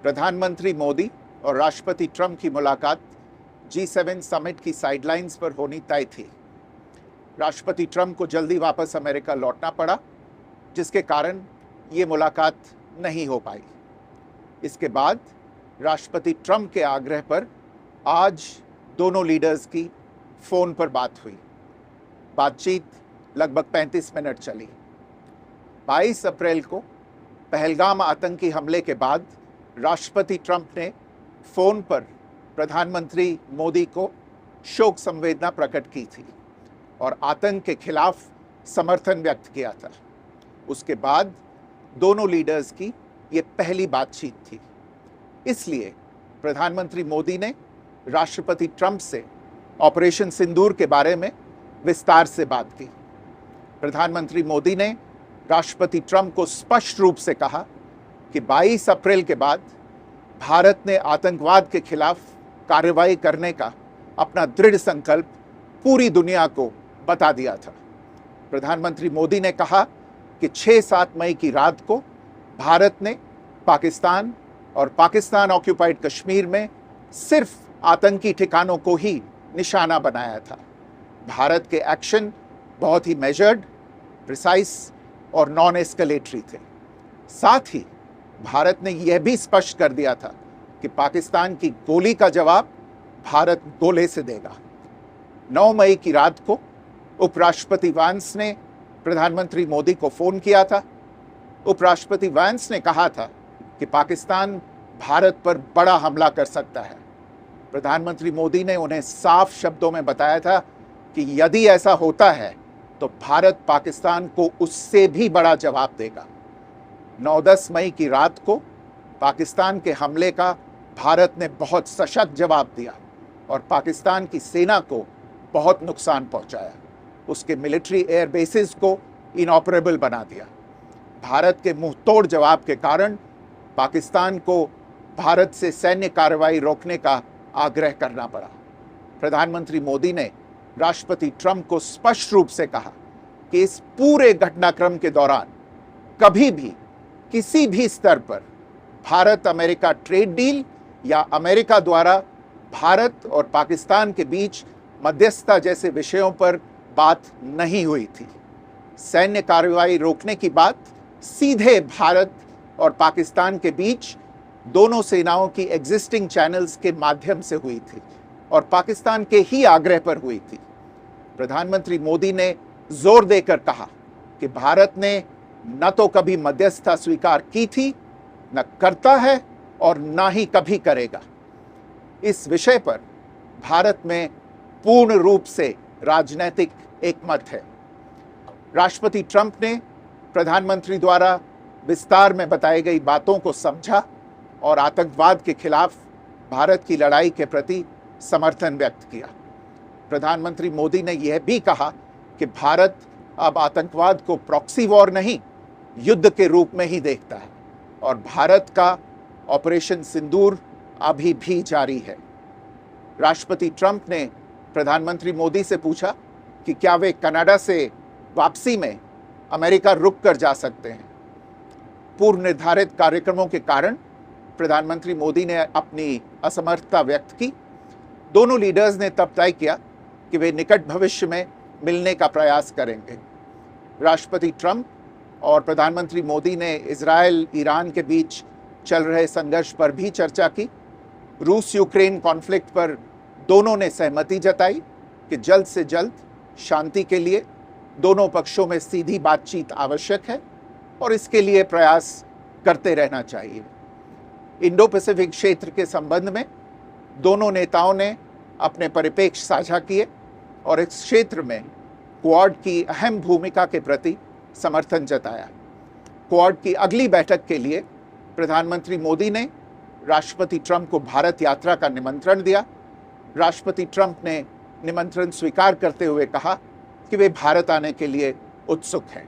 प्रधानमंत्री मोदी और राष्ट्रपति ट्रंप की मुलाकात G7 समिट की साइडलाइंस पर होनी तय थी। राष्ट्रपति ट्रंप को जल्दी वापस अमेरिका लौटना पड़ा, जिसके कारण ये मुलाकात नहीं हो पाई। इसके बाद राष्ट्रपति ट्रंप के आग्रह पर आज दोनों लीडर्स की फ़ोन पर बात हुई। बातचीत लगभग 35 मिनट चली। 22 अप्रैल को पहलगाम आतंकी हमले के बाद राष्ट्रपति ट्रंप ने फ़ोन पर प्रधानमंत्री मोदी को शोक संवेदना प्रकट की थी और आतंक के खिलाफ समर्थन व्यक्त किया था। उसके बाद दोनों लीडर्स की ये पहली बातचीत थी। इसलिए प्रधानमंत्री मोदी ने राष्ट्रपति ट्रंप से ऑपरेशन सिंदूर के बारे में विस्तार से बात की। प्रधानमंत्री मोदी ने राष्ट्रपति ट्रंप को स्पष्ट रूप से कहा कि 22 अप्रैल के बाद भारत ने आतंकवाद के खिलाफ कार्रवाई करने का अपना दृढ़ संकल्प पूरी दुनिया को बता दिया था। प्रधानमंत्री मोदी ने कहा कि 6-7 मई की रात को भारत ने पाकिस्तान और पाकिस्तान ऑक्यूपाइड कश्मीर में सिर्फ आतंकी ठिकानों को ही निशाना बनाया था। भारत के एक्शन बहुत ही मेजर्ड, प्रिसाइज और नॉन एस्केलेटरी थे। साथ ही भारत ने यह भी स्पष्ट कर दिया था कि पाकिस्तान की गोली का जवाब भारत गोले से देगा। 9 मई की रात को उपराष्ट्रपति वैंस ने प्रधानमंत्री मोदी को फ़ोन किया था। उपराष्ट्रपति वैंस ने कहा था कि पाकिस्तान भारत पर बड़ा हमला कर सकता है। प्रधानमंत्री मोदी ने उन्हें साफ शब्दों में बताया था कि यदि ऐसा होता है तो भारत पाकिस्तान को उससे भी बड़ा जवाब देगा। 9-10 मई की रात को पाकिस्तान के हमले का भारत ने बहुत सशक्त जवाब दिया और पाकिस्तान की सेना को बहुत नुकसान पहुंचाया। उसके मिलिट्री एयर बेसिस को इनऑपरेबल बना दिया। भारत के मुंहतोड़ जवाब के कारण पाकिस्तान को भारत से सैन्य कार्रवाई रोकने का आग्रह करना पड़ा। प्रधानमंत्री मोदी ने राष्ट्रपति ट्रंप को स्पष्ट रूप से कहा कि इस पूरे घटनाक्रम के दौरान कभी भी किसी भी स्तर पर भारत अमेरिका ट्रेड डील या अमेरिका द्वारा भारत और पाकिस्तान के बीच मध्यस्थता जैसे विषयों पर बात नहीं हुई थी। सैन्य कार्रवाई रोकने की बात सीधे भारत और पाकिस्तान के बीच दोनों सेनाओं की एग्जिस्टिंग चैनल्स के माध्यम से हुई थी और पाकिस्तान के ही आग्रह पर हुई थी। प्रधानमंत्री मोदी ने जोर देकर कहा कि भारत ने न तो कभी मध्यस्थता स्वीकार की थी, न करता है और न ही कभी करेगा। इस विषय पर भारत में पूर्ण रूप से राजनीतिक एकमत है। राष्ट्रपति ट्रंप ने प्रधानमंत्री द्वारा विस्तार में बताई गई बातों को समझा और आतंकवाद के खिलाफ भारत की लड़ाई के प्रति समर्थन व्यक्त किया। प्रधानमंत्री मोदी ने यह भी कहा कि भारत अब आतंकवाद को प्रॉक्सी वॉर नहीं, युद्ध के रूप में ही देखता है और भारत का ऑपरेशन सिंदूर अभी भी जारी है। राष्ट्रपति ट्रंप ने प्रधानमंत्री मोदी से पूछा कि क्या वे कनाडा से वापसी में अमेरिका रुक कर जा सकते हैं। पूर्व निर्धारित कार्यक्रमों के कारण प्रधानमंत्री मोदी ने अपनी असमर्थता व्यक्त की। दोनों लीडर्स ने तब तय किया कि वे निकट भविष्य में मिलने का प्रयास करेंगे। राष्ट्रपति ट्रंप और प्रधानमंत्री मोदी ने इजरायल ईरान के बीच चल रहे संघर्ष पर भी चर्चा की। रूस यूक्रेन कॉन्फ्लिक्ट पर दोनों ने सहमति जताई कि जल्द से जल्द शांति के लिए दोनों पक्षों में सीधी बातचीत आवश्यक है और इसके लिए प्रयास करते रहना चाहिए। इंडो पैसिफिक क्षेत्र के संबंध में दोनों नेताओं ने अपने परिप्रेक्ष्य साझा किए और इस क्षेत्र में क्वाड की अहम भूमिका के प्रति समर्थन जताया। क्वाड की अगली बैठक के लिए प्रधानमंत्री मोदी ने राष्ट्रपति ट्रंप को भारत यात्रा का निमंत्रण दिया। राष्ट्रपति ट्रंप ने निमंत्रण स्वीकार करते हुए कहा कि वे भारत आने के लिए उत्सुक हैं।